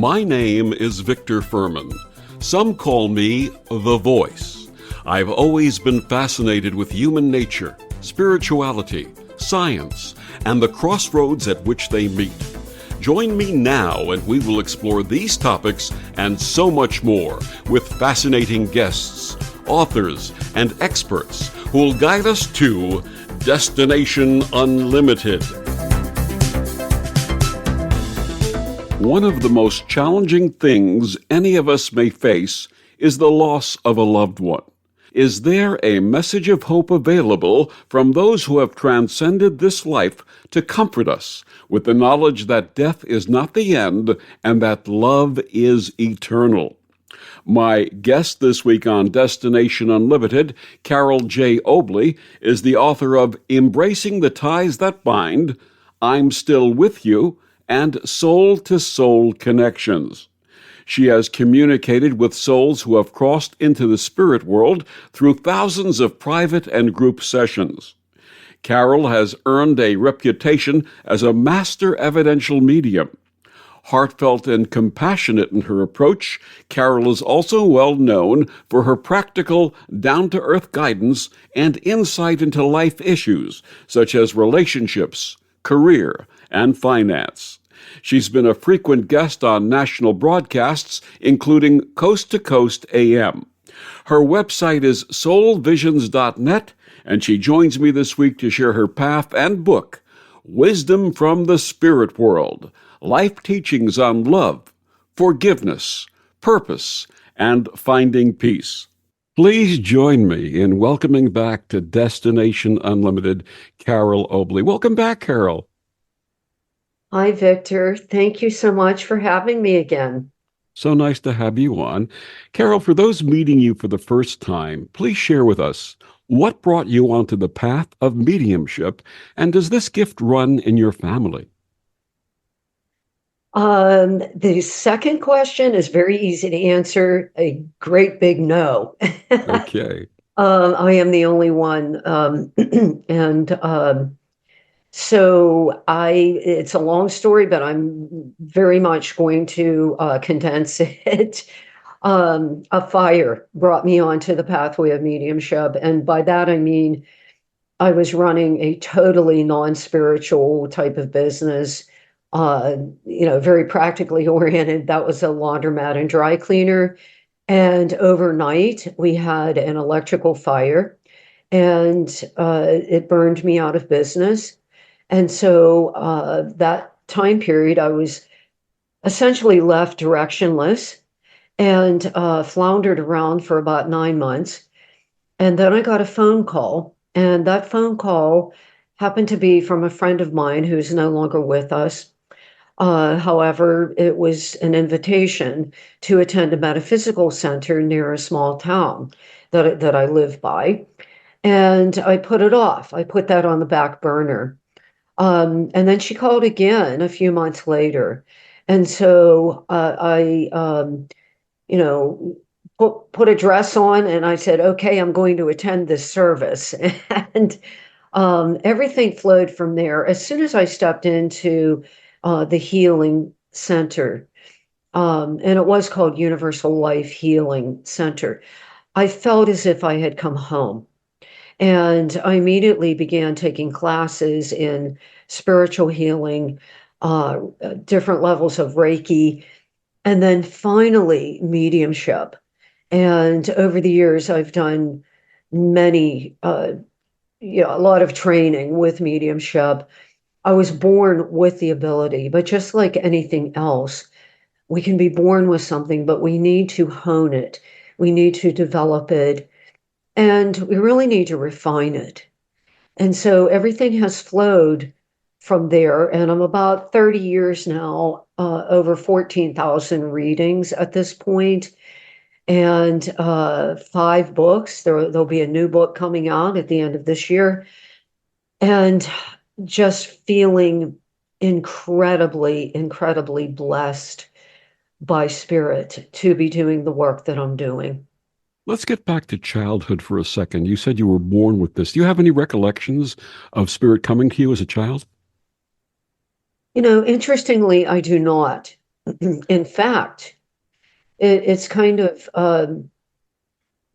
My name is Victor Furman. Some call me The Voice. I've always been fascinated with human nature, spirituality, science, and the crossroads at which they meet. Join me now and we will explore these topics and so much more with fascinating guests, authors, and experts who will guide us to Destination Unlimited. One of the most challenging things any of us may face is the loss of a loved one. Is there a message of hope available from those who have transcended this life to comfort us with the knowledge that death is not the end and that love is eternal? My guest this week on Destination Unlimited, CaroleJObley, is the author of Embracing the Ties That Bind, I'm Still With You, and Soul-to-Soul Connections. She has communicated with souls who have crossed into the spirit world through thousands of private and group sessions. Carole has earned a reputation as a master evidential medium. Heartfelt and compassionate in her approach, Carole is also well known for her practical, down-to-earth guidance and insight into life issues, such as relationships, career, and finance. She's been a frequent guest on national broadcasts, including Coast to Coast AM. Her website is soulvisions.net, and she joins me this week to share her path and book, Wisdom from the Spirit World, Life Teachings on Love, Forgiveness, Purpose, and Finding Peace. Please join me in welcoming back to Destination Unlimited, CaroleJObley. Welcome back, Carole. Hi, Victor. Thank you so much for having me again. So nice to have you on. Carole, for those meeting you for the first time, please share with us what brought you onto the path of mediumship, and does this gift run in your family? The second question is very easy to answer. A great big no. Okay. I am the only one. So it's a long story, but I'm very much going to condense it. A fire brought me onto the pathway of mediumship. And by that, I mean, I was running a totally non-spiritual type of business, very practically oriented. That was a laundromat and dry cleaner. And overnight, we had an electrical fire, and it burned me out of business. And so that time period, I was essentially left directionless and floundered around for about 9 months. And then I got a phone call, and that phone call happened to be from a friend of mine who's no longer with us. However, it was an invitation to attend a metaphysical center near a small town that I live by. And I put it off. I put that on the back burner. And then she called again a few months later. And so I put a dress on, and I said, okay, I'm going to attend this service. And everything flowed from there. As soon as I stepped into the healing center, and it was called Universal Life Healing Center, I felt as if I had come home. And I immediately began taking classes in spiritual healing, different levels of Reiki, and then finally mediumship. And over the years, I've done many, a lot of training with mediumship. I was born with the ability, but just like anything else, we can be born with something, but we need to hone it. We need to develop it. And we really need to refine it. And so everything has flowed from there. And I'm about 30 years now, over 14,000 readings at this point, and 5 books. There'll be a new book coming out at the end of this year. And just feeling incredibly, incredibly blessed by spirit to be doing the work that I'm doing. Let's get back to childhood for a second. You said you were born with this. Do you have any recollections of spirit coming to you as a child? Interestingly, I do not. In fact, it's kind of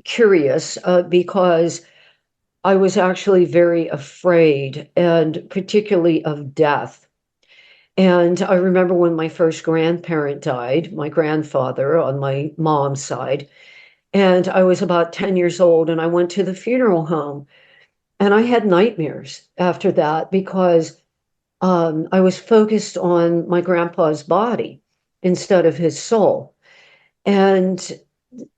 curious because I was actually very afraid, and particularly of death. And I remember when my first grandparent died, my grandfather on my mom's side, and I was about 10 years old, and I went to the funeral home, and I had nightmares after that because I was focused on my grandpa's body instead of his soul. And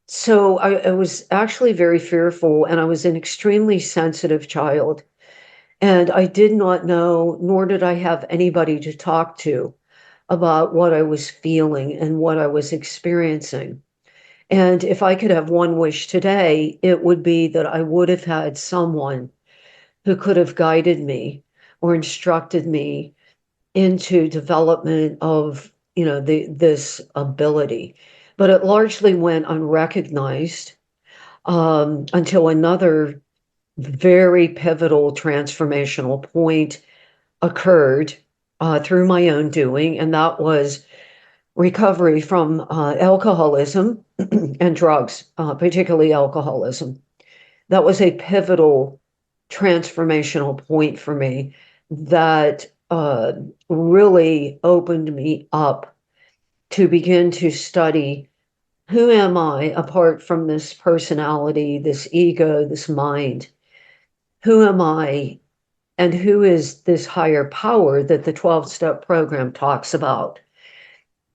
so I was actually very fearful, and I was an extremely sensitive child. And I did not know, nor did I have anybody to talk to about what I was feeling and what I was experiencing. And if I could have one wish today, it would be that I would have had someone who could have guided me or instructed me into development of, this ability. But it largely went unrecognized until another very pivotal transformational point occurred through my own doing, and that was recovery from alcoholism and drugs, particularly alcoholism. That was a pivotal transformational point for me that really opened me up to begin to study who am I apart from this personality, this ego, this mind? Who am I and who is this higher power that the 12-step program talks about?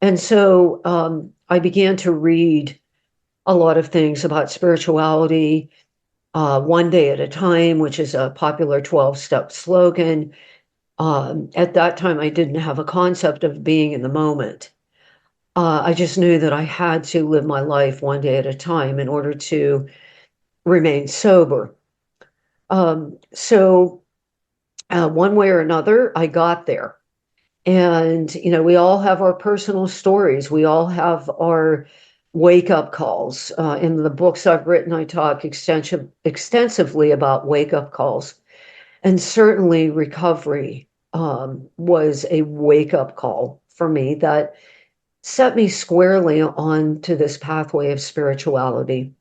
And so I began to read a lot of things about spirituality, one day at a time, which is a popular 12-step slogan. At that time, I didn't have a concept of being in the moment. I just knew that I had to live my life one day at a time in order to remain sober. So one way or another, I got there. And, we all have our personal stories. We all have our wake up calls. In the books I've written, I talk extensively about wake up calls. And certainly recovery was a wake up call for me that set me squarely onto this pathway of spirituality.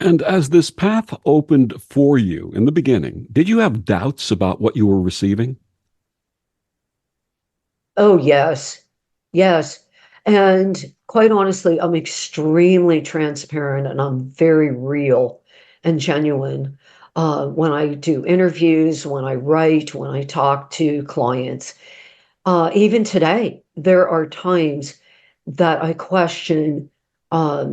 And as this path opened for you in the beginning, did you have doubts about what you were receiving? Oh, yes. Yes. And quite honestly, I'm extremely transparent and I'm very real and genuine when I do interviews, when I write, when I talk to clients. Even today, there are times that I question, are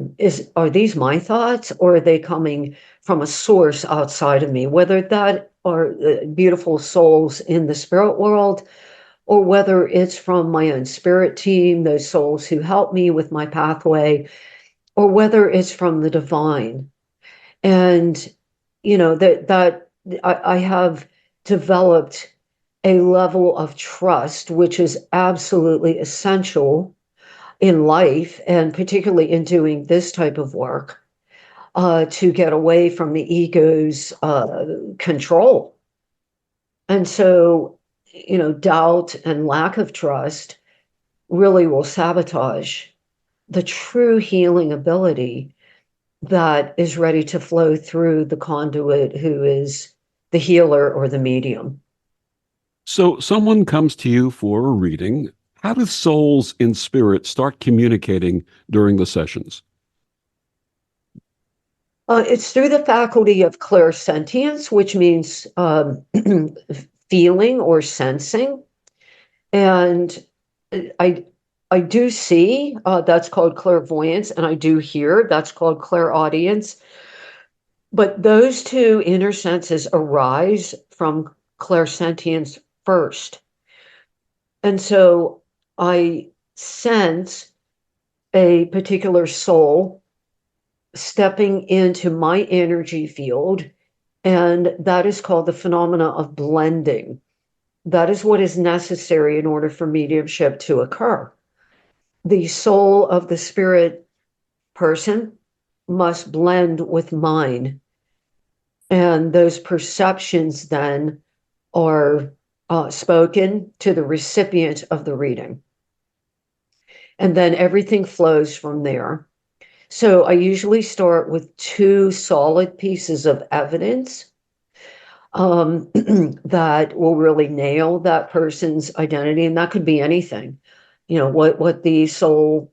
these my thoughts or are they coming from a source outside of me? Whether that are beautiful souls in the spirit world, or whether it's from my own spirit team, those souls who help me with my pathway, or whether it's from the divine. And, that I have developed a level of trust, which is absolutely essential in life, and particularly in doing this type of work, to get away from the ego's control. And so, doubt and lack of trust really will sabotage the true healing ability that is ready to flow through the conduit who is the healer or the medium. So, someone comes to you for a reading. How do souls in spirit start communicating during the sessions? It's through the faculty of clairsentience, which means feeling or sensing. And I I do see, that's called clairvoyance, and I do hear, that's called clairaudience. But those two inner senses arise from clairsentience first. And so I sense a particular soul stepping into my energy field, and that is called the phenomena of blending. That is what is necessary in order for mediumship to occur. The soul of the spirit person must blend with mine, and those perceptions then are spoken to the recipient of the reading. And then everything flows from there. So I usually start with two solid pieces of evidence that will really nail that person's identity. And that could be anything, what the soul,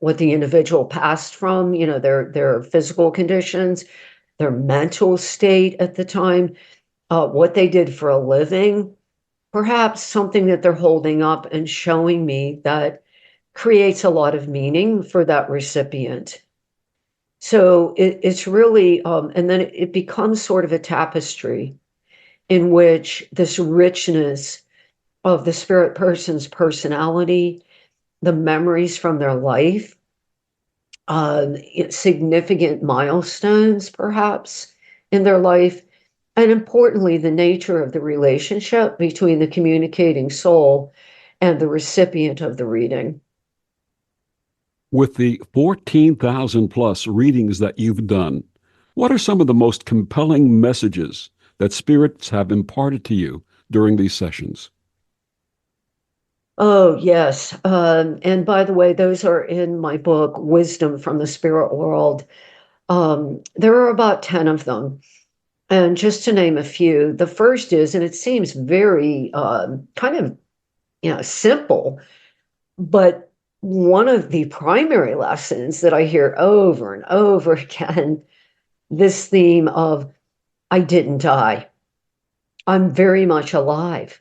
what the individual passed from, their physical conditions, their mental state at the time, what they did for a living, perhaps something that they're holding up and showing me that creates a lot of meaning for that recipient. So it's really, and then it becomes sort of a tapestry in which this richness of the spirit person's personality, the memories from their life, significant milestones perhaps in their life, and importantly, the nature of the relationship between the communicating soul and the recipient of the reading. With the 14,000 plus readings that you've done, what are some of the most compelling messages that spirits have imparted to you during these sessions? Oh, yes. And by the way, those are in my book, Wisdom from the Spirit World. There are about 10 of them. And just to name a few, the first is, and it seems very kind of, simple, but one of the primary lessons that I hear over and over again, this theme of, I didn't die. I'm very much alive.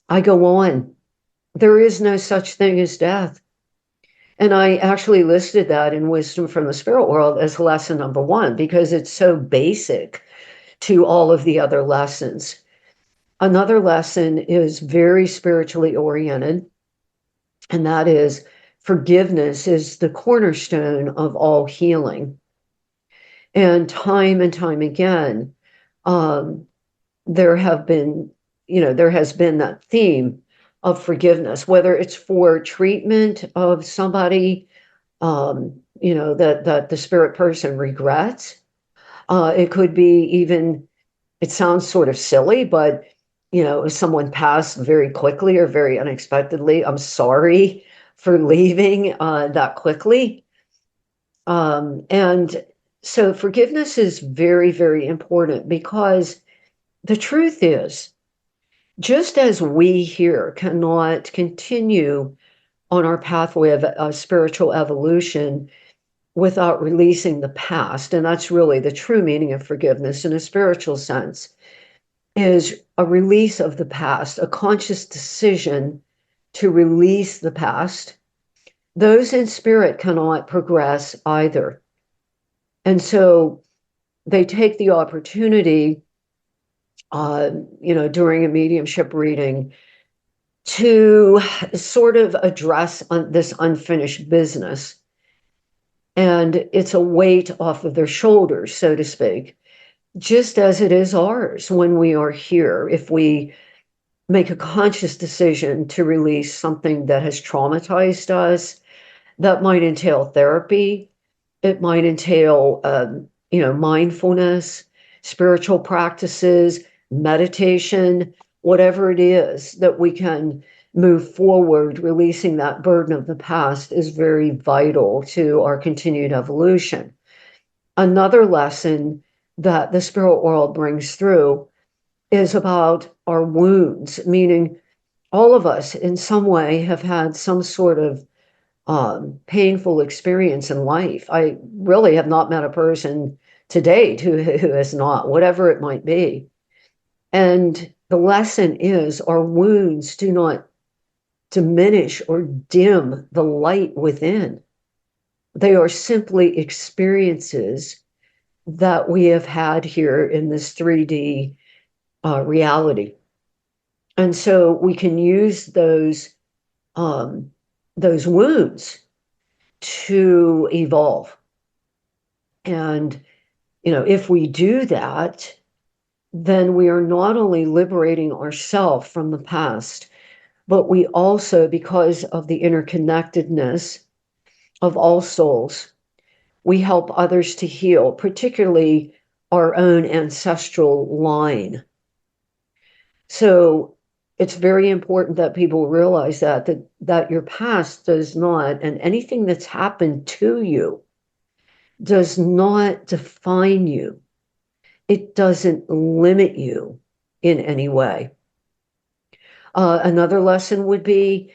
I go on. There is no such thing as death. And I actually listed that in Wisdom from the Spirit World as lesson number one, because it's so basic to all of the other lessons. Another lesson is very spiritually oriented, and that is forgiveness is the cornerstone of all healing. And time again, um, there have been, there has been that theme of forgiveness, whether it's for treatment of somebody, that the spirit person regrets. It could be even, it sounds sort of silly, but, if someone passed very quickly or very unexpectedly, I'm sorry for leaving that quickly. And so forgiveness is very, very important, because the truth is, just as we here cannot continue on our pathway of spiritual evolution without releasing the past, and that's really the true meaning of forgiveness in a spiritual sense, is a release of the past, a conscious decision to release the past. Those in spirit cannot progress either. And so they take the opportunity, during a mediumship reading to sort of address this unfinished business. And it's a weight off of their shoulders, so to speak, just as it is ours when we are here. If we make a conscious decision to release something that has traumatized us, that might entail therapy. It might entail, mindfulness, spiritual practices, meditation, whatever it is that we can move forward. Releasing that burden of the past is very vital to our continued evolution. Another lesson that the spirit world brings through is about our wounds, meaning all of us in some way have had some sort of painful experience in life. I really have not met a person to date who has not, whatever it might be. And the lesson is, our wounds do not diminish or dim the light within. They are simply experiences that we have had here in this 3D reality. And so we can use those wounds to evolve. And, if we do that, then we are not only liberating ourselves from the past, but we also, because of the interconnectedness of all souls, we help others to heal, particularly our own ancestral line. So it's very important that people realize that your past does not, and anything that's happened to you does not define you. It doesn't limit you in any way. Another lesson would be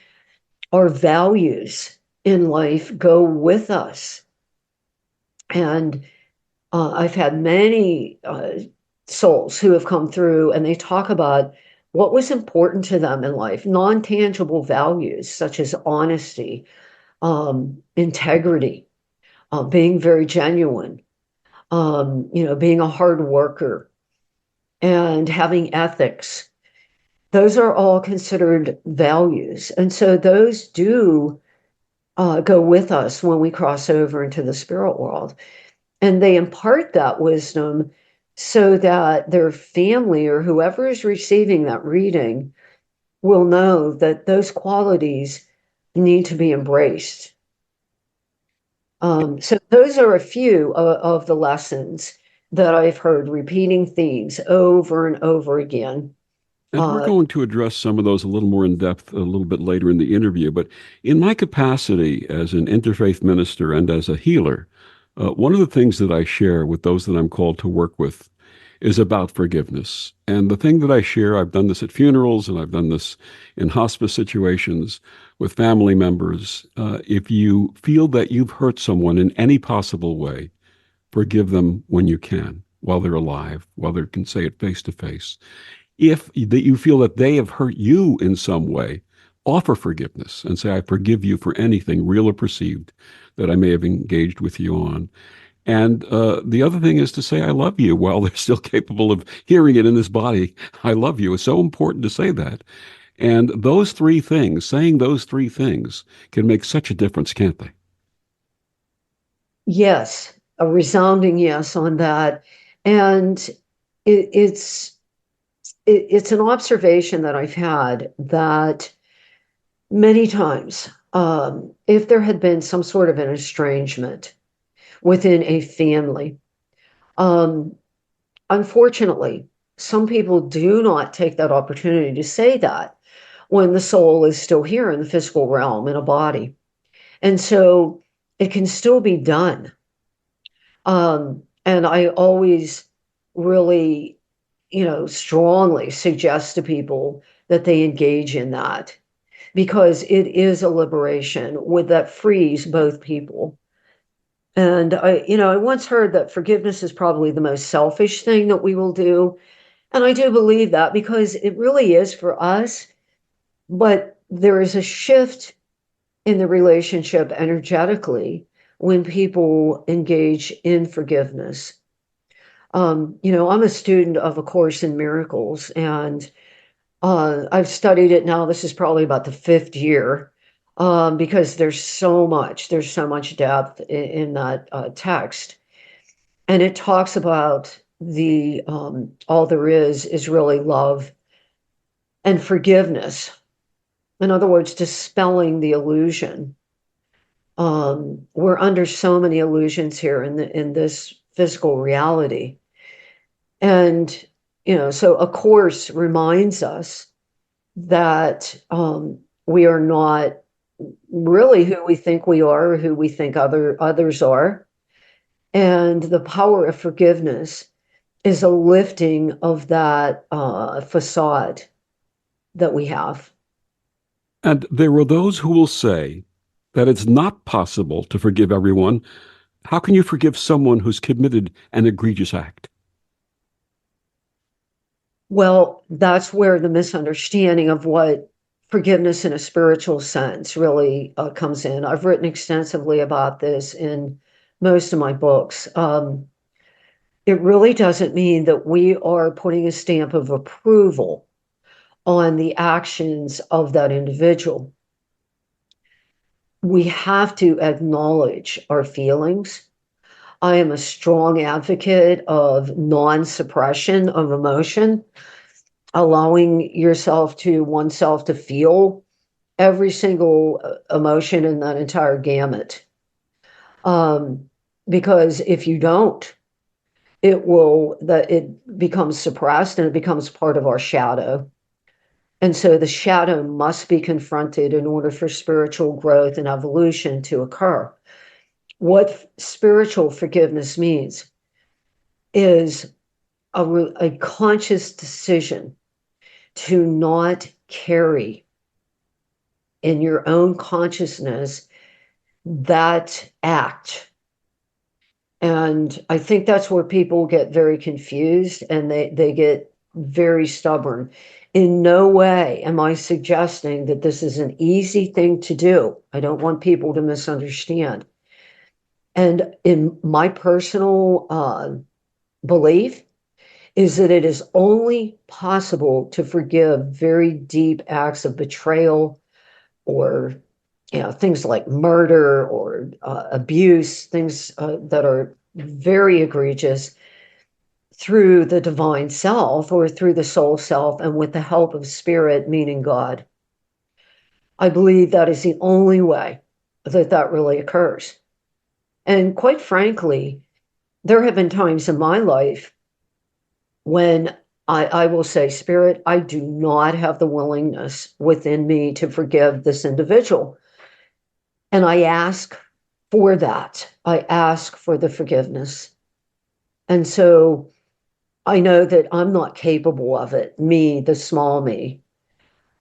our values in life go with us. And I've had many souls who have come through and they talk about what was important to them in life, non-tangible values such as honesty, integrity, being very genuine, being a hard worker, and having ethics. Those are all considered values. And so those do go with us when we cross over into the spirit world. And they impart that wisdom so that their family or whoever is receiving that reading will know that those qualities need to be embraced. So those are a few of the lessons that I've heard, repeating themes over and over again. And we're going to address some of those a little more in depth a little bit later in the interview. But in my capacity as an interfaith minister and as a healer, one of the things that I share with those that I'm called to work with is about forgiveness. And the thing that I share, I've done this at funerals and I've done this in hospice situations with family members. If you feel that you've hurt someone in any possible way, forgive them when you can, while they're alive, while they can say it face to face. If that you feel that they have hurt you in some way, offer forgiveness and say, I forgive you for anything real or perceived that I may have engaged with you on. And the other thing is to say, I love you while they're still capable of hearing it in this body. I love you. It's so important to say that. And those three things, saying those three things can make such a difference, can't they? Yes, a resounding yes on that. And it's an observation that I've had that many times, if there had been some sort of an estrangement within a family, unfortunately, some people do not take that opportunity to say that when the soul is still here in the physical realm in a body. And so it can still be done. And I always really, strongly suggest to people that they engage in that because it is a liberation that frees both people. And I once heard that forgiveness is probably the most selfish thing that we will do. And I do believe that because it really is for us. But there is a shift in the relationship energetically when people engage in forgiveness. I'm a student of A Course in Miracles, and I've studied it now. This is probably about the fifth year, because there's so much depth in that text. And it talks about the all there is really love and forgiveness. In other words, dispelling the illusion. We're under so many illusions here in this physical reality. And, so A Course reminds us that we are not really who we think we are or who we think others are. And the power of forgiveness is a lifting of that facade that we have. And there are those who will say that it's not possible to forgive everyone. How can you forgive someone who's committed an egregious act? Well, that's where the misunderstanding of what forgiveness in a spiritual sense really comes in. I've written extensively about this in most of my books. It really doesn't mean that we are putting a stamp of approval on the actions of that individual. We have to acknowledge our feelings. I am a strong advocate of non-suppression of emotion, allowing oneself to feel every single emotion in that entire gamut. Because if you don't, it becomes suppressed and it becomes part of our shadow. And so the shadow must be confronted in order for spiritual growth and evolution to occur. What spiritual forgiveness means is a conscious decision to not carry in your own consciousness that act. And I think that's where people get very confused and they get very stubborn. In no way am I suggesting that this is an easy thing to do. I don't want people to misunderstand. And in my personal belief is that it is only possible to forgive very deep acts of betrayal or things like murder or abuse, things that are very egregious, through the divine self or through the soul self and with the help of spirit, meaning God. I believe that is the only way that really occurs. And quite frankly, there have been times in my life when I will say, Spirit, I do not have the willingness within me to forgive this individual. And I ask for that. I ask for the forgiveness. And so I know that I'm not capable of it, me, the small me,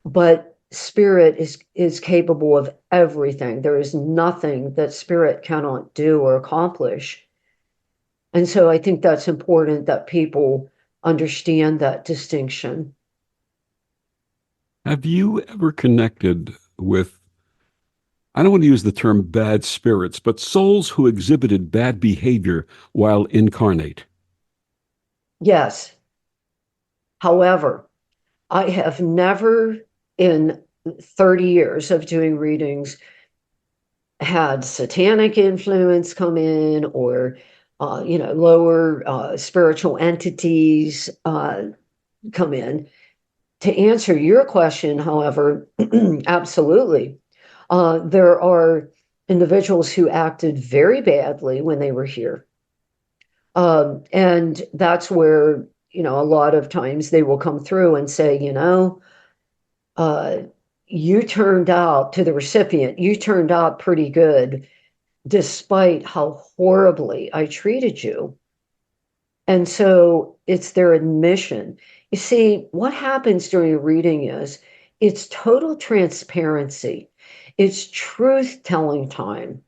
but Spirit is capable of everything. There is nothing that Spirit cannot do or accomplish. And so I think that's important that people understand that distinction. Have you ever connected with, I don't want to use the term bad spirits, but souls who exhibited bad behavior while incarnate? Yes. However, I have never in 30 years of doing readings had satanic influence come in or lower spiritual entities come in. To answer your question, however, absolutely. There are individuals who acted very badly when they were here. And that's where, a lot of times they will come through and say, you turned out to the recipient, you turned out pretty good, despite how horribly I treated you. And so it's their admission. You see, what happens during a reading is it's total transparency. It's truth-telling time.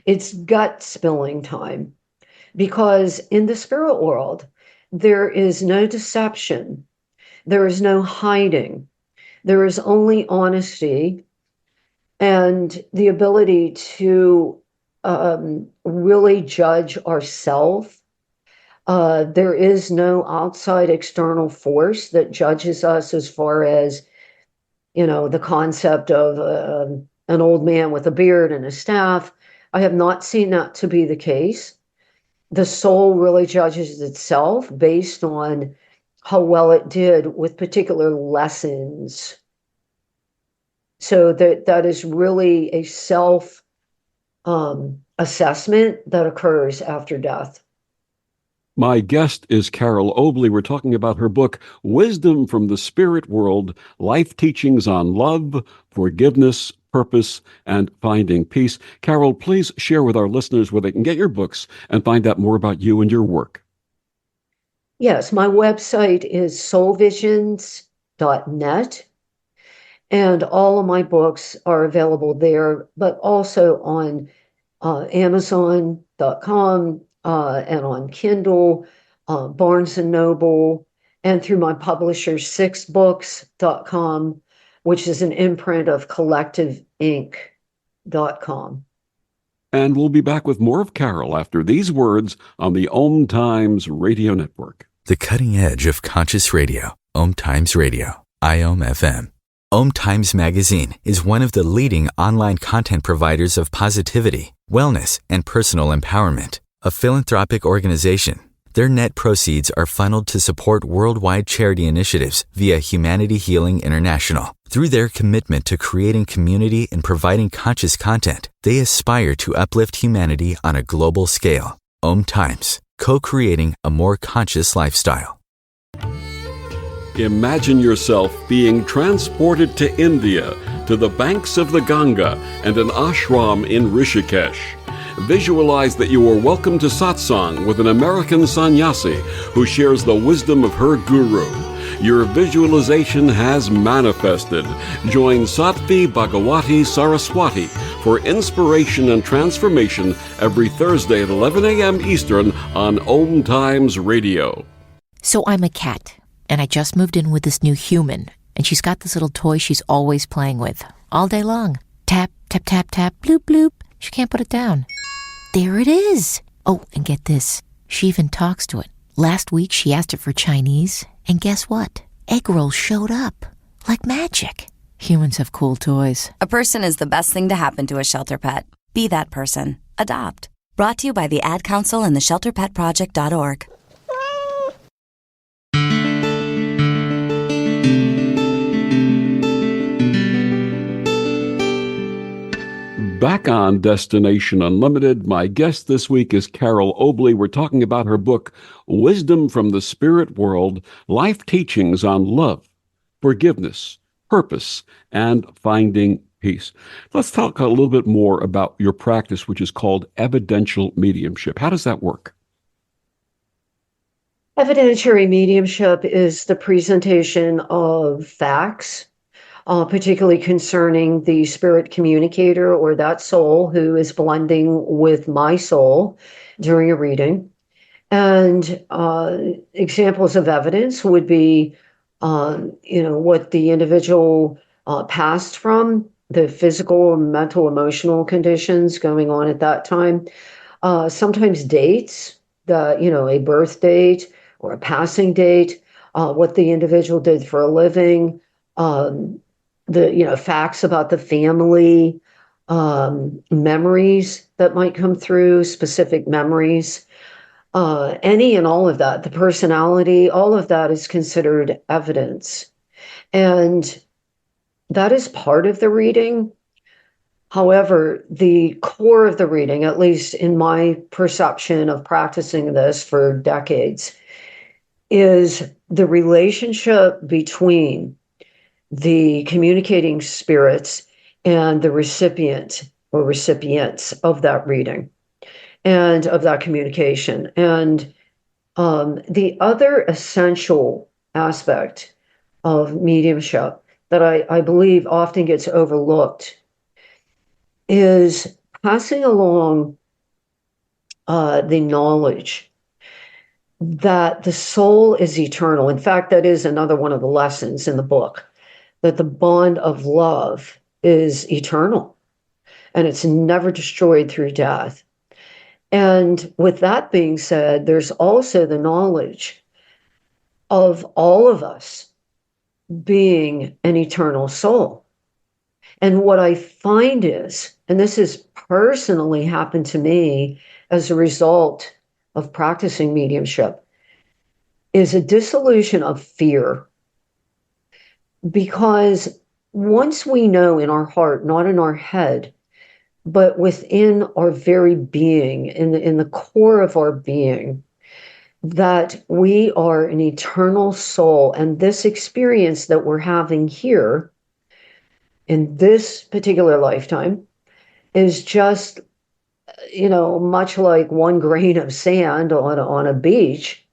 It's gut-spilling time. Because in the spirit world, there is no deception. There is no hiding. There is only honesty and the ability to really judge ourselves. There is no outside external force that judges us as far as, the concept of an old man with a beard and a staff. I have not seen that to be the case. The soul really judges itself based on how well it did with particular lessons. So that is really a self assessment that occurs after death. My guest is CaroleJObley. We're talking about her book, Wisdom from the Spirit World, Life Teachings on Love, Forgiveness, Purpose, and Finding Peace. Carole, please share with our listeners where they can get your books and find out more about you and your work. Yes, my website is soulvisions.net. And all of my books are available there, but also on Amazon.com and on Kindle, Barnes & Noble, and through my publisher, sixbooks.com, which is an imprint of collectiveinc.com. And we'll be back with more of Carole after these words on the Om Times Radio Network. The cutting edge of conscious radio, Om Times Radio, IOM FM. Om Times Magazine is one of the leading online content providers of positivity, wellness, and personal empowerment. A philanthropic organization, their net proceeds are funneled to support worldwide charity initiatives via Humanity Healing International. Through their commitment to creating community and providing conscious content, they aspire to uplift humanity on a global scale. Om Times, co-creating a more conscious lifestyle. Imagine yourself being transported to India, to the banks of the Ganga and an ashram in Rishikesh. Visualize that you are welcome to satsang with an American sannyasi who shares the wisdom of her guru. Your visualization has manifested. Join Sattvi Bhagawati Saraswati for inspiration and transformation every Thursday at 11 a.m. Eastern on Om Times Radio. So I'm a cat, and I just moved in with this new human, and she's got this little toy she's always playing with, all day long. Tap, tap, tap, tap, bloop, bloop. She can't put it down. There it is. Oh, and get this. She even talks to it. Last week, she asked it for Chinese, and guess what? Egg rolls showed up. Like magic. Humans have cool toys. A person is the best thing to happen to a shelter pet. Be that person. Adopt. Brought to you by the Ad Council and the ShelterPetProject.org. Back on Destination Unlimited, my guest this week is Carole Obley. We're talking about her book, Wisdom from the Spirit World, Life Teachings on Love, Forgiveness, Purpose, and Finding Peace. Let's talk a little bit more about your practice, which is called Evidential Mediumship. How does that work? Evidentiary mediumship is the presentation of facts, particularly concerning the spirit communicator or that soul who is blending with my soul during a reading. And examples of evidence would be, what the individual passed from, the physical, mental, emotional conditions going on at that time. Sometimes dates, a birth date or a passing date, what the individual did for a living, the facts about the family, memories that might come through, specific memories, any and all of that, the personality, all of that is considered evidence. And that is part of the reading. However, the core of the reading, at least in my perception of practicing this for decades, is the relationship between the communicating spirits and the recipient or recipients of that reading and of that communication. And the other essential aspect of mediumship that I believe often gets overlooked is passing along the knowledge that the soul is eternal. In fact, that is another one of the lessons in the book, that the bond of love is eternal and it's never destroyed through death. And with that being said, there's also the knowledge of all of us being an eternal soul. And what I find is, and this has personally happened to me as a result of practicing mediumship, is a dissolution of fear. Because once we know in our heart, not in our head, but within our very being, in the core of our being, that we are an eternal soul, and this experience that we're having here in this particular lifetime is just, much like one grain of sand on a beach,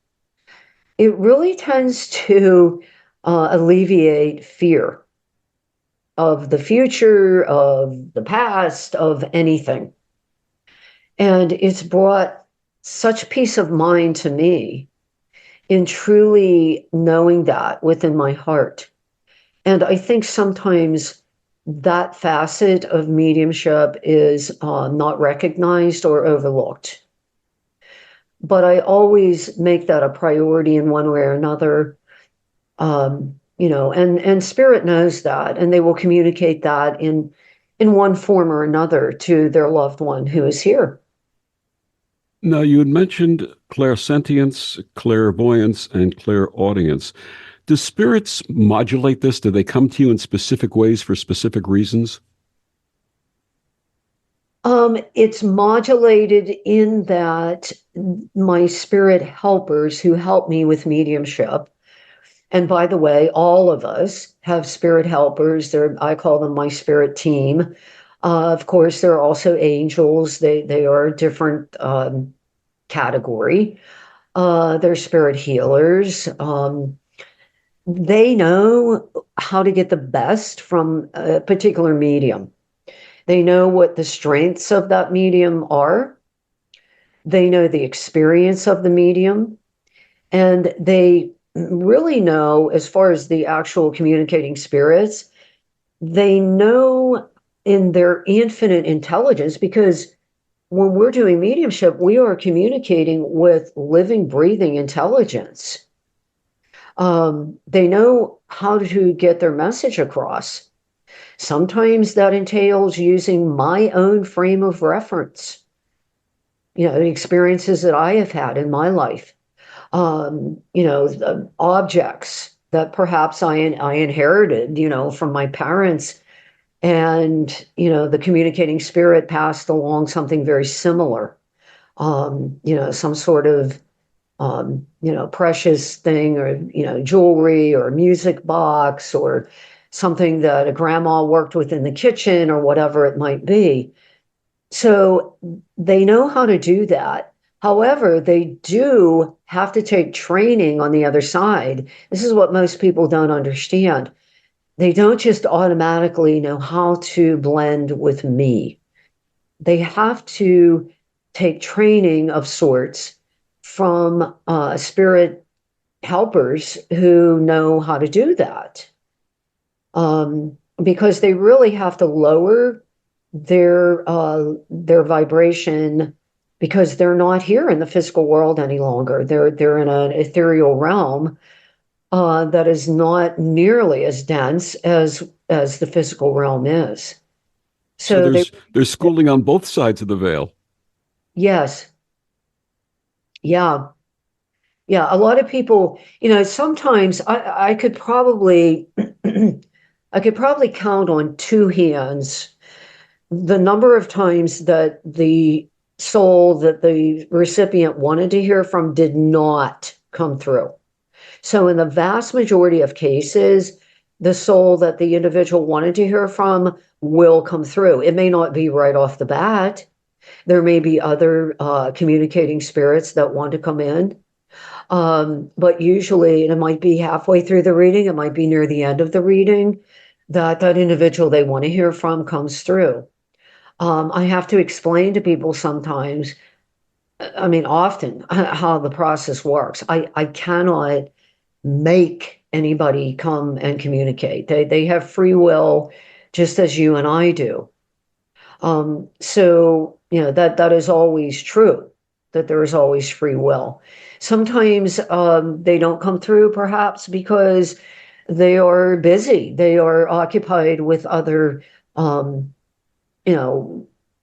it really tends to alleviate fear of the future, of the past, of anything. And it's brought such peace of mind to me in truly knowing that within my heart. And I think sometimes that facet of mediumship is not recognized or overlooked. But I always make that a priority in one way or another. And spirit knows that, and they will communicate that in one form or another to their loved one who is here. Now, you had mentioned clairsentience, clairvoyance, and clairaudience. Do spirits modulate this? Do they come to you in specific ways for specific reasons? It's modulated in that my spirit helpers who help me with mediumship And by the way, all of us have spirit helpers. I call them my spirit team. Of course, there are also angels. They are a different category. They're spirit healers. They know how to get the best from a particular medium. They know what the strengths of that medium are. They know the experience of the medium. And they really know, as far as the actual communicating spirits, they know in their infinite intelligence, because when we're doing mediumship, we are communicating with living, breathing intelligence. They know how to get their message across. Sometimes that entails using my own frame of reference, the experiences that I have had in my life, the objects that perhaps I inherited, from my parents, and, the communicating spirit passed along something very similar, some sort of precious thing, or, jewelry or music box, or something that a grandma worked with in the kitchen, or whatever it might be. So they know how to do that. However, they do have to take training on the other side. This is what most people don't understand. They don't just automatically know how to blend with me. They have to take training of sorts from spirit helpers who know how to do that, because they really have to lower their vibration, because they're not here in the physical world any longer. They're in an ethereal realm that is not nearly as dense as the physical realm is. So there's schooling on both sides of the veil. Yes. Yeah. Yeah. A lot of people, sometimes I could probably count on two hands the number of times that the soul that the recipient wanted to hear from did not come through. So in the vast majority of cases, the soul that the individual wanted to hear from will come through. It may not be right off the bat. There may be other communicating spirits that want to come in. But usually it might be halfway through the reading. It might be near the end of the reading that individual they want to hear from comes through. I have to explain to people sometimes, often, how the process works. I cannot make anybody come and communicate. They have free will, just as you and I do. So, that is always true, that there is always free will. Sometimes they don't come through, perhaps because they are busy. They are occupied with other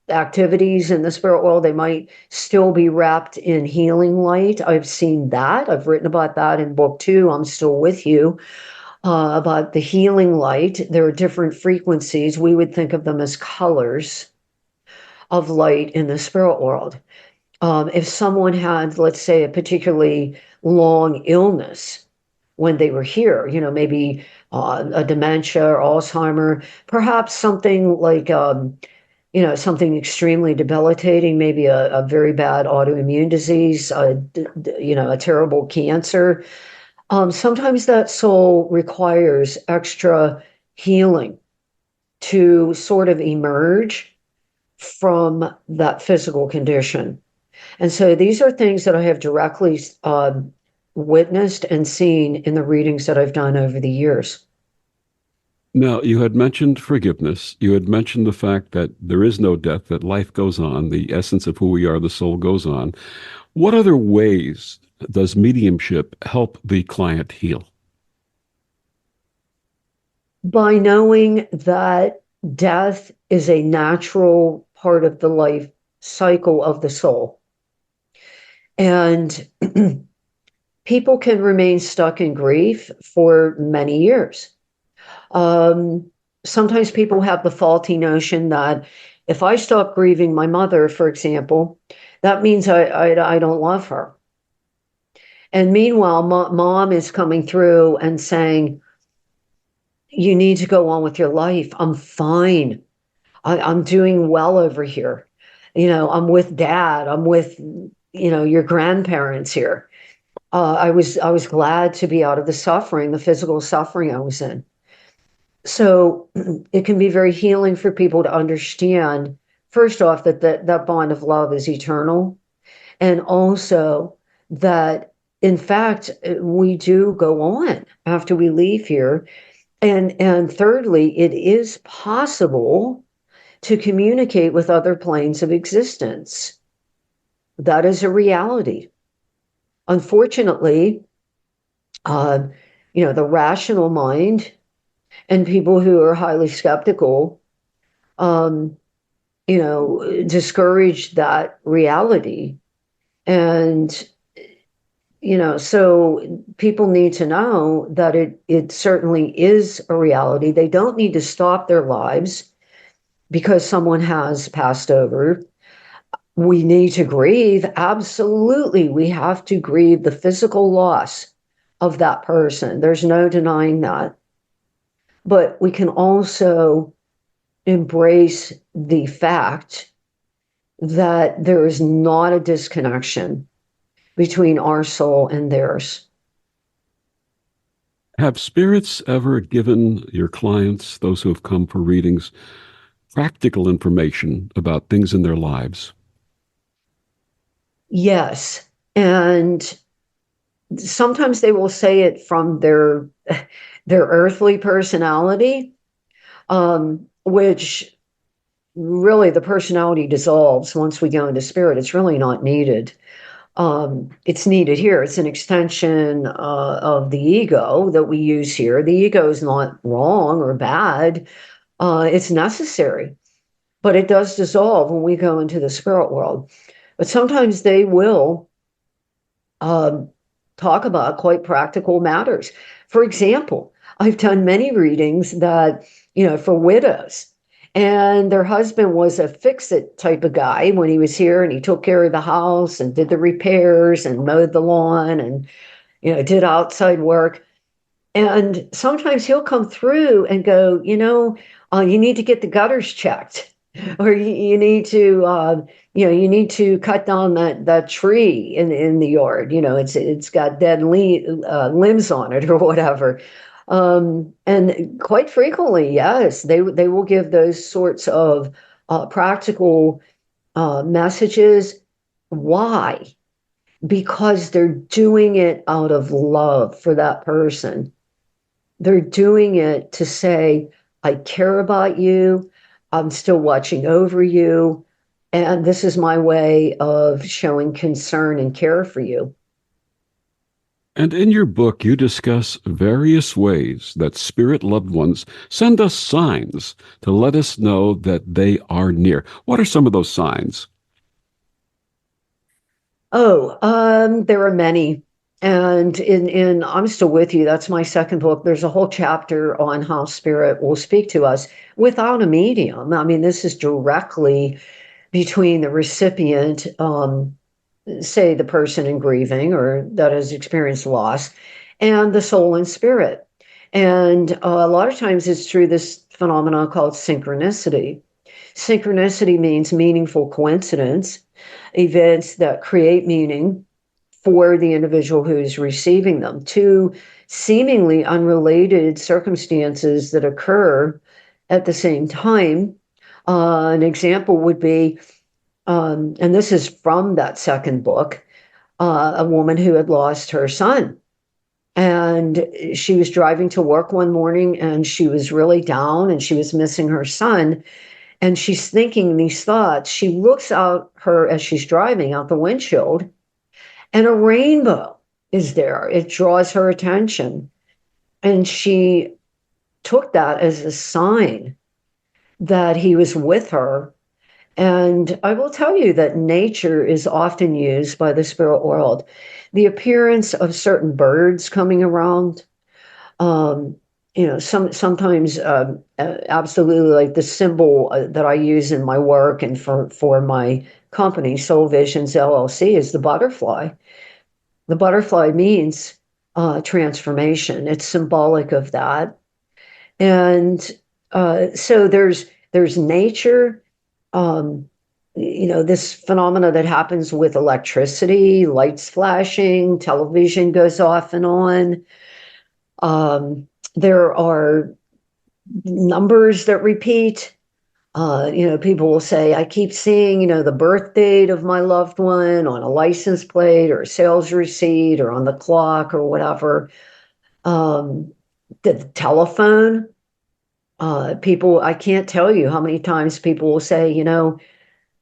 activities in the spirit world. They might still be wrapped in healing light. I've seen that. I've written about that in book 2, I'm Still With You, about the healing light. There are different frequencies. We would think of them as colors of light in the spirit world. If someone had, let's say, a particularly long illness when they were here, maybe a dementia or Alzheimer, perhaps something like something extremely debilitating, maybe a very bad autoimmune disease, a terrible cancer. Sometimes that soul requires extra healing to sort of emerge from that physical condition. And so these are things that I have directly witnessed and seen in the readings that I've done over the years. Now, you had mentioned forgiveness. You had mentioned the fact that there is no death, that life goes on, the essence of who we are, the soul goes on. What other ways does mediumship help the client heal? By knowing that death is a natural part of the life cycle of the soul. And people can remain stuck in grief for many years. Sometimes people have the faulty notion that if I stop grieving my mother, for example, that means I don't love her. And meanwhile, mom is coming through and saying, you need to go on with your life. I'm fine. I'm doing well over here. I'm with dad. I'm with, your grandparents here. I was glad to be out of the suffering, the physical suffering I was in. So it can be very healing for people to understand, first off, that bond of love is eternal. And also that, in fact, we do go on after we leave here. And thirdly, it is possible to communicate with other planes of existence. That is a reality. Unfortunately, the rational mind and people who are highly skeptical, discourage that reality. And, so people need to know that it certainly is a reality. They don't need to stop their lives because someone has passed over. We need to grieve. Absolutely. We have to grieve the physical loss of that person. There's no denying that. But we can also embrace the fact that there is not a disconnection between our soul and theirs. Have spirits ever given your clients, those who have come for readings, practical information about things in their lives? Yes. And sometimes they will say it from their earthly personality, which really the personality dissolves once we go into spirit. It's really not needed. It's needed here. It's an extension of the ego that we use here. The ego is not wrong or bad. It's necessary, but it does dissolve when we go into the spirit world. But sometimes they will talk about quite practical matters. For example, I've done many readings that, for widows, and their husband was a fix-it type of guy when he was here, and he took care of the house and did the repairs and mowed the lawn and, did outside work. And sometimes he'll come through and go, you need to get the gutters checked, or you need to, you need to cut down that tree in the yard. It's got dead limbs on it or whatever. And quite frequently, yes, they will give those sorts of practical messages. Why? Because they're doing it out of love for that person. They're doing it to say, I care about you. I'm still watching over you. And this is my way of showing concern and care for you. And in your book, you discuss various ways that spirit loved ones send us signs to let us know that they are near. What are some of those signs? There are many. And in I'm Still With You, that's my second book. There's a whole chapter on how spirit will speak to us without a medium. I mean, this is directly between the recipient, say the person in grieving or that has experienced loss, and the soul and spirit. And a lot of times it's through this phenomenon called synchronicity. Synchronicity means meaningful coincidence, events that create meaning for the individual who's receiving them. Two seemingly unrelated circumstances that occur at the same time. An example would be, and this is from that second book, a woman who had lost her son. And she was driving to work one morning and she was really down and she was missing her son. And she's thinking these thoughts. She looks out as she's driving out the windshield, and a rainbow is there. It draws her attention. And she took that as a sign that he was with her. And I will tell you that nature is often used by the spirit world. The appearance of certain birds coming around, sometimes absolutely, like the symbol that I use in my work and for my company, Soul Visions LLC, is the butterfly. The butterfly means transformation. It's symbolic of that. And so there's nature, this phenomena that happens with electricity, lights flashing, television goes off and on. There are numbers that repeat. People will say, I keep seeing, the birth date of my loved one on a license plate or a sales receipt or on the clock or whatever. The telephone, I can't tell you how many times people will say,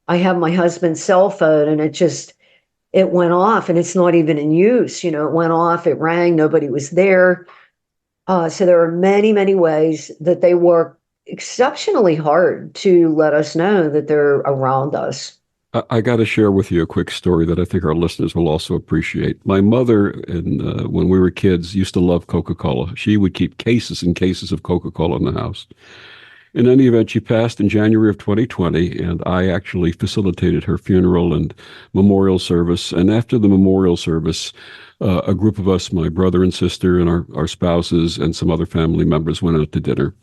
I have my husband's cell phone and it went off and it's not even in use. It went off, it rang, nobody was there. So there are many, many ways that they work exceptionally hard to let us know that they're around us. I got to share with you a quick story that I think our listeners will also appreciate. My mother, when we were kids, used to love Coca-Cola. She would keep cases and cases of Coca-Cola in the house. In any event, she passed in January of 2020, and I actually facilitated her funeral and memorial service. And after the memorial service, a group of us, my brother and sister and our spouses and some other family members, went out to dinner.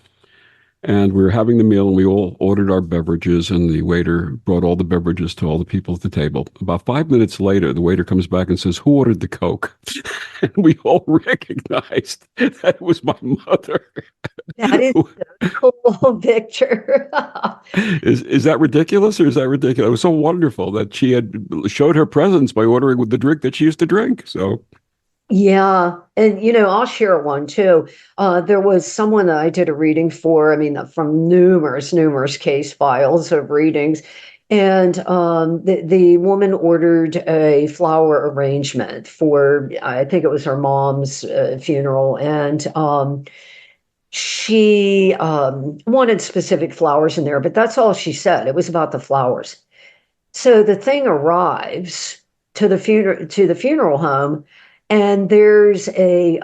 And we were having the meal, and we all ordered our beverages, and the waiter brought all the beverages to all the people at the table. About 5 minutes later, the waiter comes back and says, "Who ordered the Coke?" And we all recognized that it was my mother. That is a cool picture. Is that ridiculous, or is that ridiculous? It was so wonderful that she had showed her presence by ordering the drink that she used to drink. So. Yeah. And, I'll share one too. There was someone that I did a reading for, from numerous case files of readings. And the woman ordered a flower arrangement for, I think it was her mom's funeral. And she wanted specific flowers in there, but that's all she said. It was about the flowers. So the thing arrives to the funeral home, and there's a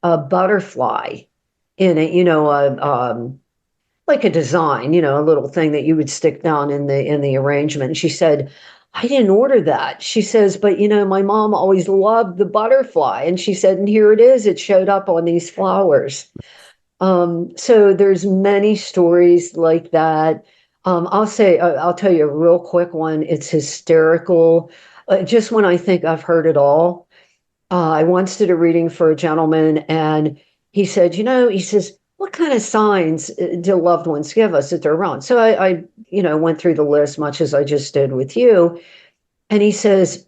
butterfly in it, like a design, a little thing that you would stick down in the arrangement. And she said, I didn't order that. She says, but my mom always loved the butterfly. And she said, and here it is. It showed up on these flowers. So there's many stories like that. I'll tell you a real quick one. It's hysterical. Just when I think I've heard it all. I once did a reading for a gentleman, and he said, he says, what kind of signs do loved ones give us that they're around? So I went through the list, much as I just did with you. And he says,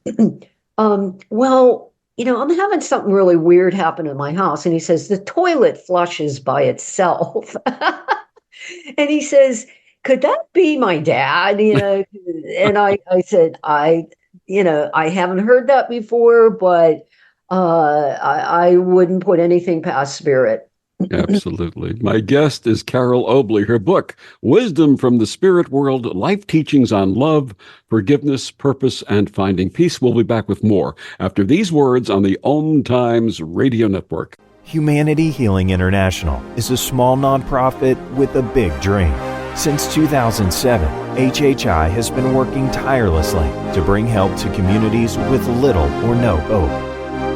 well, I'm having something really weird happen in my house. And he says, the toilet flushes by itself. And he says, could that be my dad? And I said, I haven't heard that before, but I wouldn't put anything past spirit. Absolutely. My guest is CaroleJObley. Her book, Wisdom from the Spirit World, Life Teachings on Love, Forgiveness, Purpose, and Finding Peace. We'll be back with more after these words on the Om Times Radio Network. Humanity Healing International is a small nonprofit with a big dream. Since 2007, HHI has been working tirelessly to bring help to communities with little or no hope.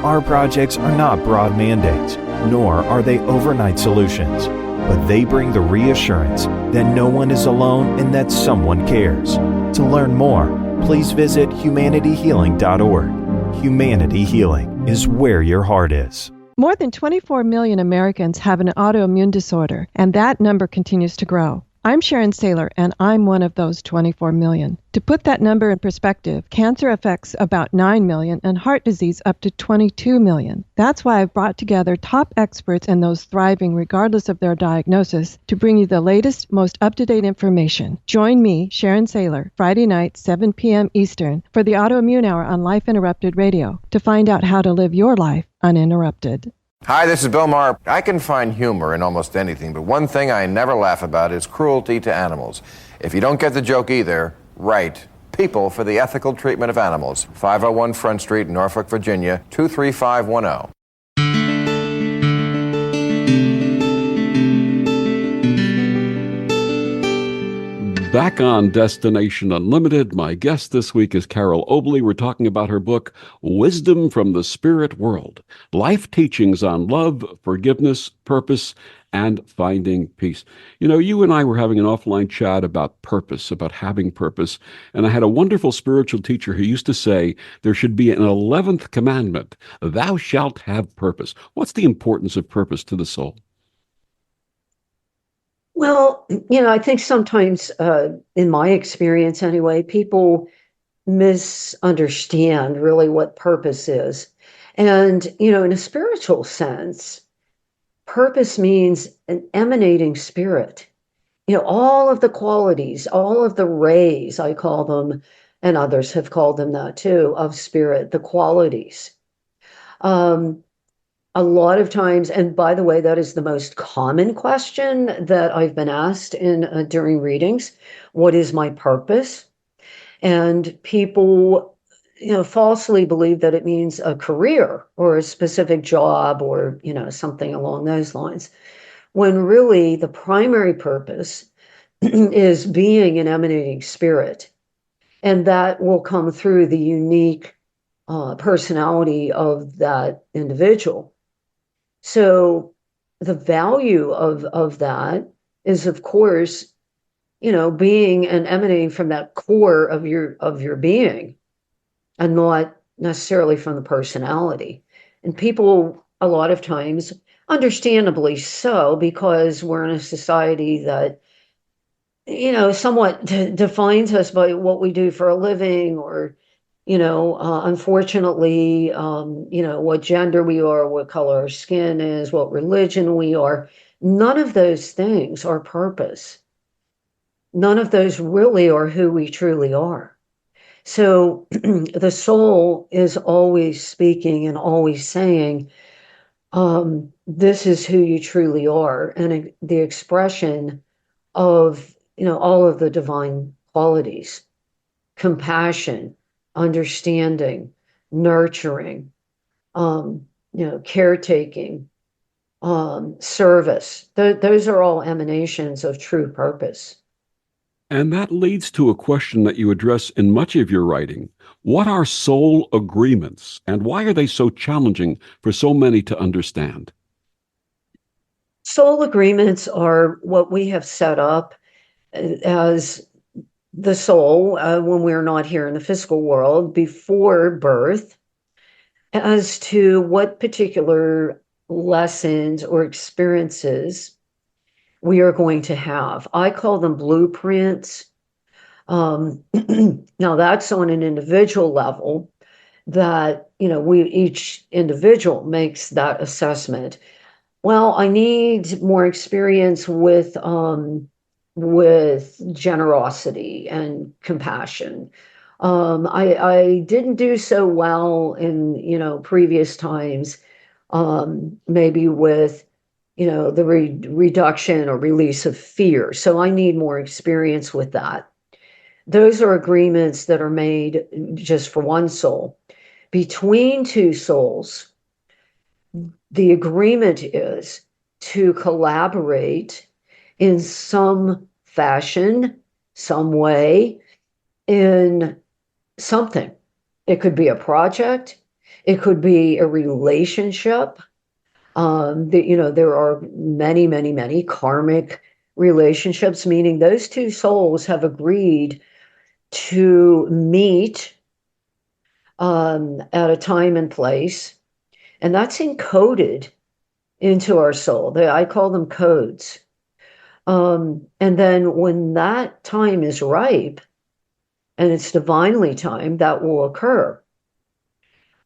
Our projects are not broad mandates, nor are they overnight solutions, but they bring the reassurance that no one is alone and that someone cares. To learn more, please visit humanityhealing.org. Humanity Healing is where your heart is. More than 24 million Americans have an autoimmune disorder, and that number continues to grow. I'm Sharon Saylor, and I'm one of those 24 million. To put that number in perspective, cancer affects about 9 million and heart disease up to 22 million. That's why I've brought together top experts and those thriving regardless of their diagnosis to bring you the latest, most up-to-date information. Join me, Sharon Saylor, Friday night, 7 p.m. Eastern, for the Autoimmune Hour on Life Interrupted Radio to find out how to live your life uninterrupted. Hi, this is Bill Maher. I can find humor in almost anything, but one thing I never laugh about is cruelty to animals. If you don't get the joke either, write People for the Ethical Treatment of Animals, 501 Front Street, Norfolk, Virginia, 23510. Back on Destination Unlimited, my guest this week is CaroleJObley. We're talking about her book, Wisdom from the Spirit World, Life Teachings on Love, Forgiveness, Purpose, and Finding Peace. You know, you and I were having an offline chat about purpose, about having purpose, and I had a wonderful spiritual teacher who used to say there should be an 11th commandment, thou shalt have purpose. What's the importance of purpose to the soul? Well, I think sometimes, in my experience anyway, people misunderstand really what purpose is. And, in a spiritual sense, purpose means an emanating spirit. All of the qualities, all of the rays, I call them, and others have called them that too, of spirit, the qualities. A lot of times, and by the way, that is the most common question that I've been asked during readings. What is my purpose? And people, falsely believe that it means a career or a specific job or, something along those lines. When really the primary purpose is being an emanating spirit. And that will come through the unique personality of that individual. So the value of that is, of course, being and emanating from that core of your being, and not necessarily from the personality. And people, a lot of times, understandably so, because we're in a society that, somewhat defines us by what we do for a living, or unfortunately, what gender we are, what color our skin is, what religion we are. None of those things are purpose. None of those really are who we truly are. So the soul is always speaking and always saying, this is who you truly are. And the expression of, all of the divine qualities, compassion, understanding, nurturing, caretaking, service. Those are all emanations of true purpose. And that leads to a question that you address in much of your writing. What are soul agreements, and why are they so challenging for so many to understand? Soul agreements are what we have set up as the soul when we're not here in the physical world before birth, as to what particular lessons or experiences we are going to have. I call them blueprints. Now that's on an individual level that, each individual makes that assessment. Well, I need more experience with generosity and compassion. I didn't do so well in, previous times, maybe with, the reduction or release of fear. So I need more experience with that. Those are agreements that are made just for one soul. Between two souls, the agreement is to collaborate in some fashion, some way, in something. It could be a project. It could be a relationship. There are many, many, many karmic relationships, meaning those two souls have agreed to meet at a time and place, and that's encoded into our soul. I call them codes. And then when that time is ripe, and it's divinely timed, that will occur.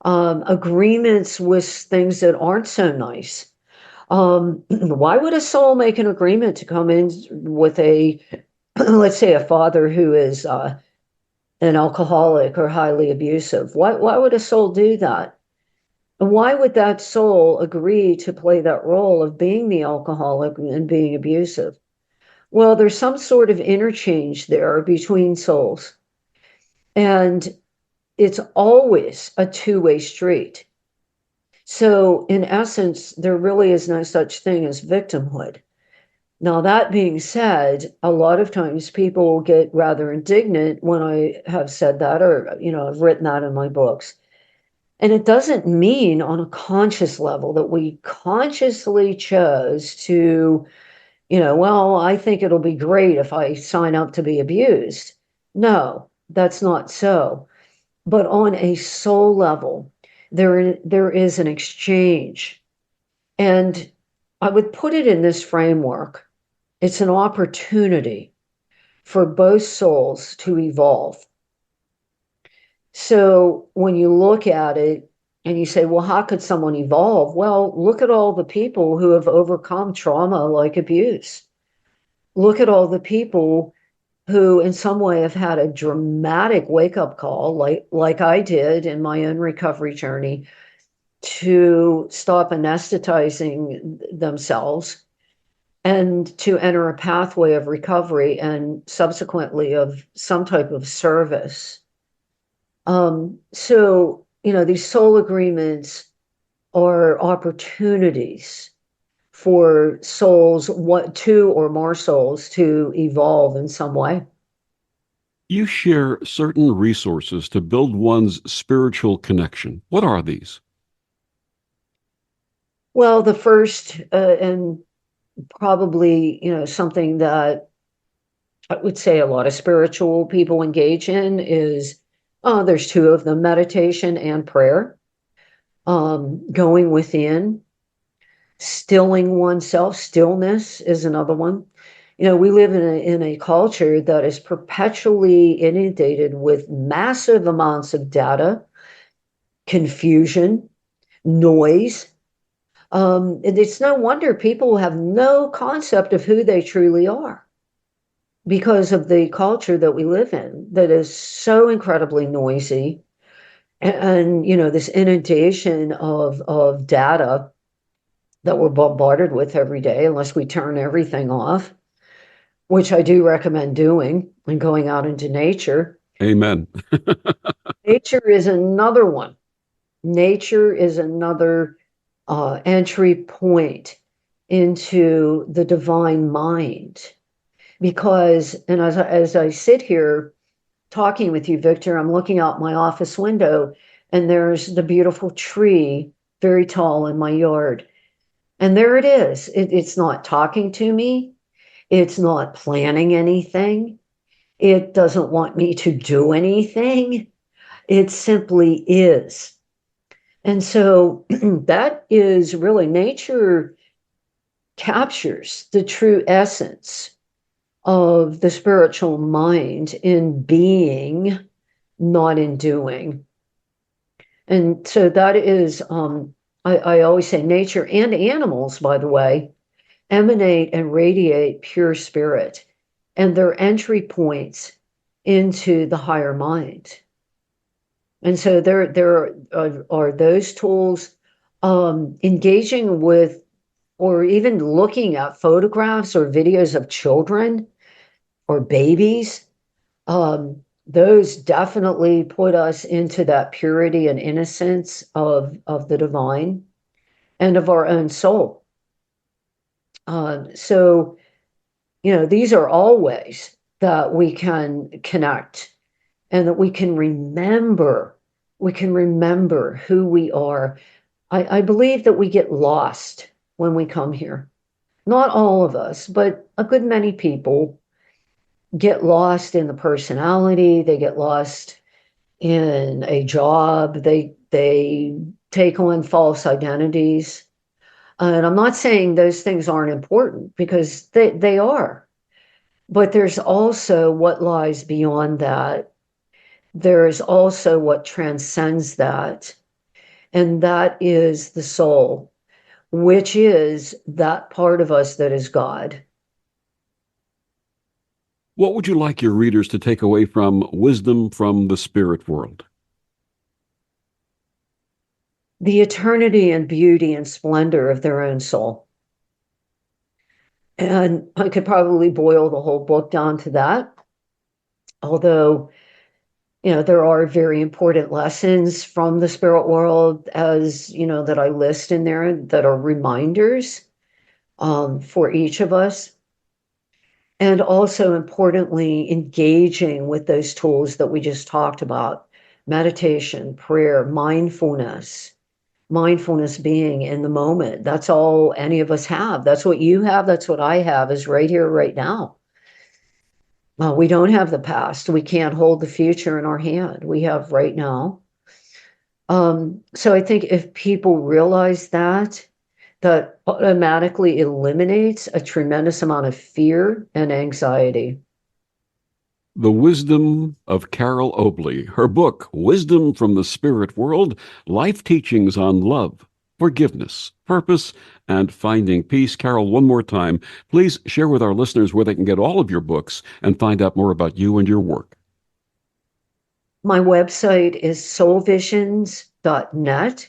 Agreements with things that aren't so nice. Why would a soul make an agreement to come in with let's say, a father who is an alcoholic or highly abusive? Why would a soul do that? And why would that soul agree to play that role of being the alcoholic and being abusive? Well, there's some sort of interchange there between souls. And it's always a two-way street. So in essence, there really is no such thing as victimhood. Now, that being said, a lot of times people get rather indignant when I have said that, or, I've written that in my books. And it doesn't mean on a conscious level that we consciously chose to, well, I think it'll be great if I sign up to be abused. No, that's not so. But on a soul level, there is an exchange. And I would put it in this framework. It's an opportunity for both souls to evolve. So when you look at it and you say, well, how could someone evolve? Well, look at all the people who have overcome trauma like abuse. Look at all the people who in some way have had a dramatic wake-up call, like I did in my own recovery journey, to stop anesthetizing themselves and to enter a pathway of recovery and subsequently of some type of service. So, these soul agreements are opportunities for souls, two or more souls, to evolve in some way. You share certain resources to build one's spiritual connection. What are these? Well, the first, and probably, something that I would say a lot of spiritual people engage in is, there's two of them, meditation and prayer. Going within, stilling oneself. Stillness is another one. We live in a culture that is perpetually inundated with massive amounts of data, confusion, noise. And it's no wonder people have no concept of who they truly are because of the culture that we live in that is so incredibly noisy. And this inundation of data that we're bombarded with every day, unless we turn everything off, which I do recommend doing, and going out into nature. Amen. Nature is another one. Nature is another entry point into the divine mind. Because, and as I sit here talking with you, Victor, I'm looking out my office window and there's the beautiful tree, very tall in my yard. And there it is. It's not talking to me. It's not planning anything. It doesn't want me to do anything. It simply is. And so that is really, nature captures the true essence of the spiritual mind in being, not in doing. And so that is, I always say nature and animals, by the way, emanate and radiate pure spirit, and they're entry points into the higher mind. And so there are those tools, engaging with, or even looking at photographs or videos of children or babies. Those definitely put us into that purity and innocence of the divine and of our own soul. So, these are all ways that we can connect and that we can remember who we are. I believe that we get lost when we come here. Not all of us, but a good many people get lost in the personality. They get lost in a job. They take on false identities. And I'm not saying those things aren't important, because they are. But there's also what lies beyond that. There is also what transcends that. And that is the soul, which is that part of us that is God. What would you like your readers to take away from Wisdom from the Spirit World? The eternity and beauty and splendor of their own soul. And I could probably boil the whole book down to that. Although, there are very important lessons from the spirit world, as that I list in there, that are reminders for each of us. And also importantly, engaging with those tools that we just talked about: meditation, prayer, mindfulness being in the moment. That's all any of us have. That's what you have. That's what I have, is right here, right now. We don't have the past. We can't hold the future in our hand. We have right now. So I think if people realize that automatically eliminates a tremendous amount of fear and anxiety. The Wisdom of Carole Obley. Her book, Wisdom from the Spirit World, Life Teachings on Love, Forgiveness, Purpose, and Finding Peace. Carole, one more time, please share with our listeners where they can get all of your books and find out more about you and your work. My website is soulvisions.net,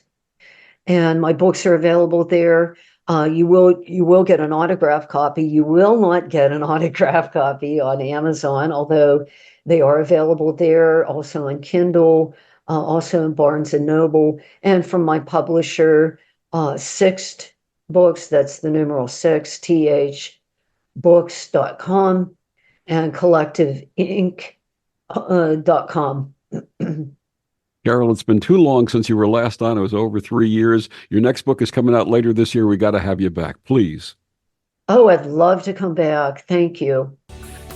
and my books are available there. You will get an autographed copy. You will not get an autographed copy on Amazon, although they are available there, also on Kindle, also in Barnes & Noble, and from my publisher, Sixt Books, that's the numeral 6, thbooks.com, and collectiveinc.com. Carole, it's been too long since you were last on. It was over 3 years. Your next book is coming out later this year. We got to have you back, please. Oh, I'd love to come back. Thank you.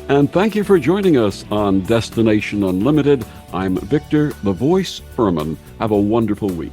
And thank you for joining us on Destination Unlimited. I'm Victor, the Voice Furman. Have a wonderful week.